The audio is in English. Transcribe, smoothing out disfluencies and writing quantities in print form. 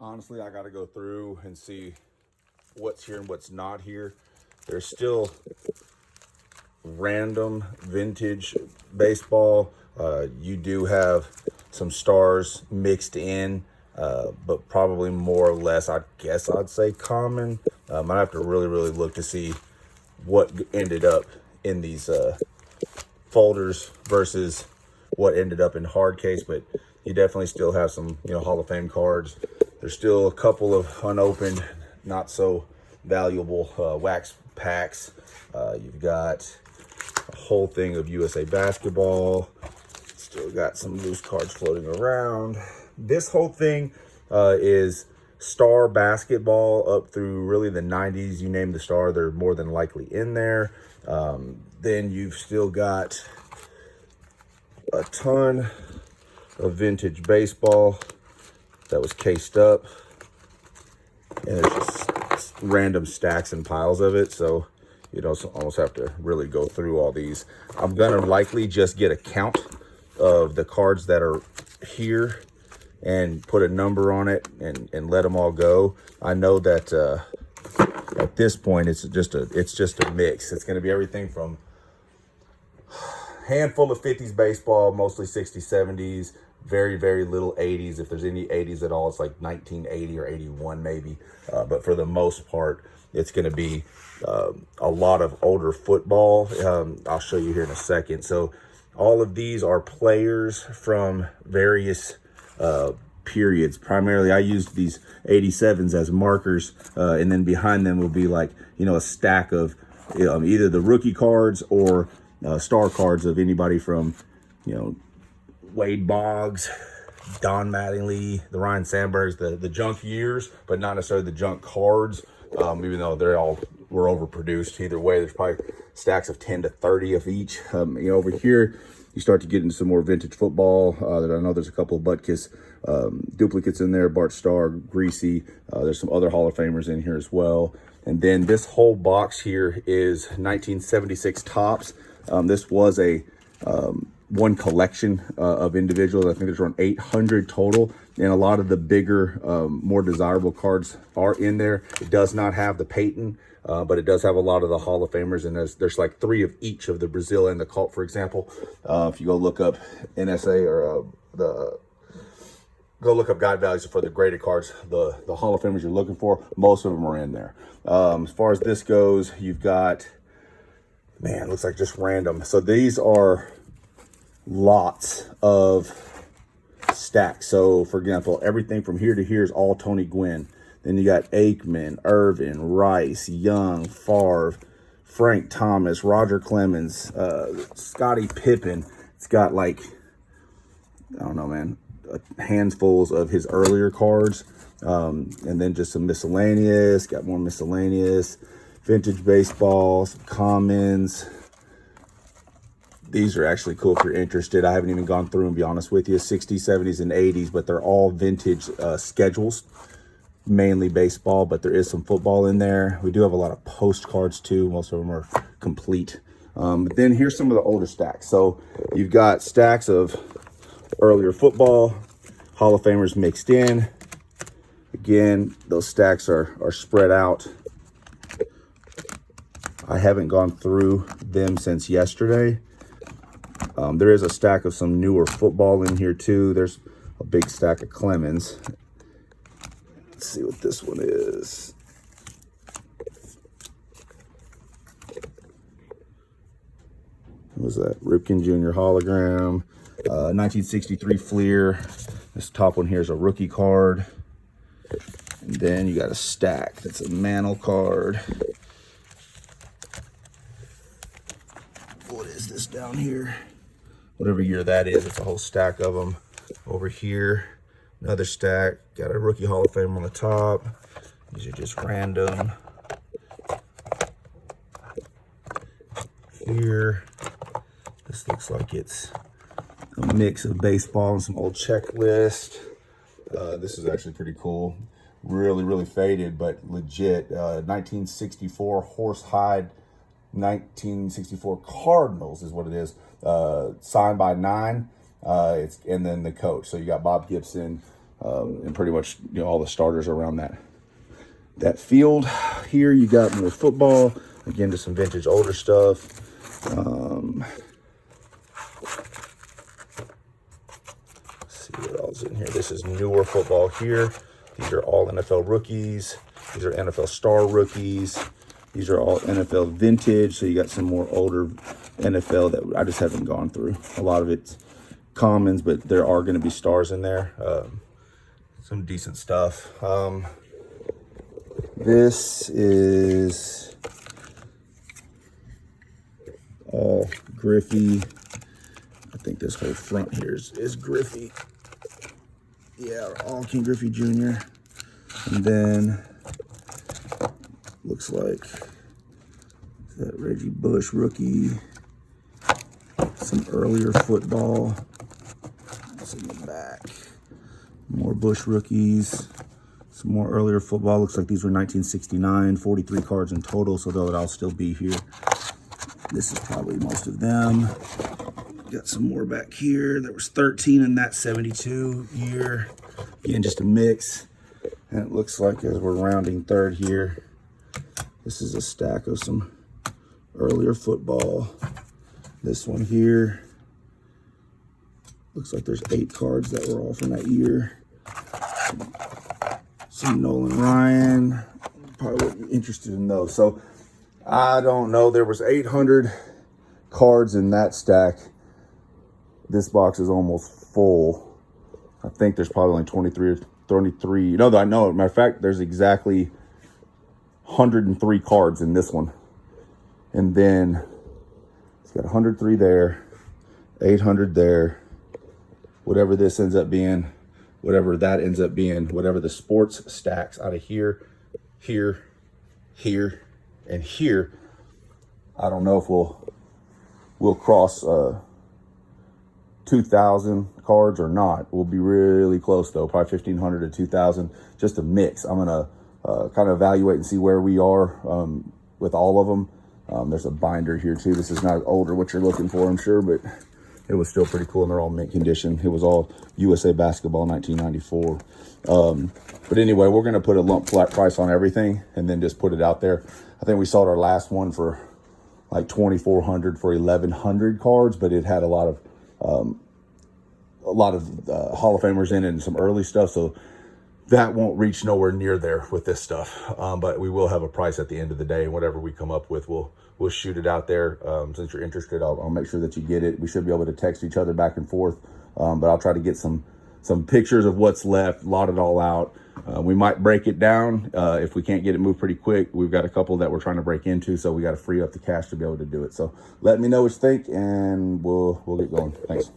Honestly, I got to go through and see what's here and what's not here. There's still random vintage baseball. You do have some stars mixed in, but probably more or less, I guess I'd say common. I have to really look to see what ended up in these folders versus what ended up in hard case, but you definitely still have some, Hall of Fame cards. There's still a couple of unopened, not so valuable wax packs. You've got a whole thing of USA basketball. Still got some loose cards floating around. This whole thing is star basketball up through really the 90s. You name the star, they're more than likely in there. Then you've still got a ton of vintage baseball that was cased up, and there's just random stacks and piles of it. So almost have to really go through all these. I'm gonna likely just get a count of the cards that are here and put a number on it and let them all go. I know that at this point it's just a mix. It's going to be everything from handful of 50s baseball, mostly 60s, 70s, very little 80s. If there's any 80s at all, it's like 1980 or 81 maybe. But for the most part, it's going to be a lot of older football. I'll show you here in a second. So all of these are players from various periods. Primarily, I used these 87s as markers, and then behind them will be like, a stack of either the rookie cards or star cards of anybody from, Wade Boggs, Don Mattingly, the Ryan Sandbergs, the junk years, but not necessarily the junk cards, even though they're all were overproduced. Either way, there's probably stacks of 10 to 30 of each. Over here, you start to get into some more vintage football. That I know there's a couple of Butkus duplicates in there, Bart Starr, Greasy. There's some other Hall of Famers in here as well. And then this whole box here is 1976 Topps. This was a one collection of individuals. I think there's around 800 total, and a lot of the bigger, more desirable cards are in there. It does not have the Peyton, but it does have a lot of the Hall of Famers, and there's like 3 of each of the Brazil and the Cult, for example. If you go look up NSA or go look up guide values for the graded cards, the Hall of Famers you're looking for, most of them are in there. As far as this goes, you've got, man, it looks like just random. So these are lots of stacks. So for example, everything from here to here is all Tony Gwynn. Then you got Aikman, Irvin, Rice, Young, Favre, Frank Thomas, Roger Clemens, Scottie Pippen. It's got like, I don't know, man, handfuls of his earlier cards. And then just some miscellaneous, got more miscellaneous, vintage baseball, some commons. These are actually cool if you're interested. I haven't even gone through and be honest with you. 60s, 70s, and 80s, but they're all vintage schedules, mainly baseball, but there is some football in there. We do have a lot of postcards too. Most of them are complete. But then here's some of the older stacks. So you've got stacks of earlier football, Hall of Famers mixed in. Again, those stacks are spread out. I haven't gone through them since yesterday. There is a stack of some newer football in here too. There's a big stack of Clemens. Let's see what this one is. What was that? Ripken Jr. hologram. 1963 Fleer. This top one here is a rookie card. And then you got a stack that's a Mantle card. What is this down here? Whatever year that is, it's a whole stack of them. Over here, another stack. Got a rookie Hall of Fame on the top. These are just random. Here, this looks like it's a mix of baseball and some old checklist. This is actually pretty cool. Really faded, but legit. 1964 Horsehide 1964 Cardinals is what it is. Signed by 9. And then the coach. So you got Bob Gibson, and pretty much, you know, all the starters around that field. Here you got more football. Again, just some vintage older stuff. Let's see what else in here. This is newer football here. These are all NFL rookies. These are NFL star rookies. These are all NFL vintage. So you got some more older NFL that I just haven't gone through. A lot of it's commons, but there are going to be stars in there. Some decent stuff. This is all Griffey. I think this whole front here is Griffey. Yeah, all King Griffey Jr. And then looks like that Reggie Bush rookie. Some earlier football. That's in the back. More Bush rookies. Some more earlier football. Looks like these were 1969, 43 cards in total, so they'll all still be here. This is probably most of them. Got some more back here. There was 13 in that 72 year. Again, just a mix. And it looks like as we're rounding third here, this is a stack of some earlier football. This one here, looks like there's 8 cards that were all from that year. Some Nolan Ryan, probably wouldn't be interested in those. So I don't know, there was 800 cards in that stack. This box is almost full. I think there's probably only 23 or 33. No, I know, matter of fact, there's exactly 103 cards in this one. And then it's got 103 there, 800 there, whatever this ends up being, whatever that ends up being, whatever the sports stacks out of here, here, here, and here. I don't know if we'll cross 2,000 cards or not. We'll be really close though, probably 1,500 to 2,000, just a mix. I'm gonna kind of evaluate and see where we are with all of them. There's a binder here too. This is not older what you're looking for, I'm sure, but it was still pretty cool and they're all mint condition. It was all USA Basketball 1994. But anyway, we're going to put a lump flat price on everything and then just put it out there. I think we sold our last one for like 2,400 for 1,100 cards, but it had a lot of Hall of Famers in it and some early stuff. So that won't reach nowhere near there with this stuff. But we will have a price at the end of the day. And whatever we come up with, we'll shoot it out there. Since you're interested, I'll make sure that you get it. We should be able to text each other back and forth. But I'll try to get some pictures of what's left, lot it all out. We might break it down if we can't get it moved pretty quick. We've got a couple that we're trying to break into, so we got to free up the cash to be able to do it. So let me know what you think, and we'll get going. Thanks.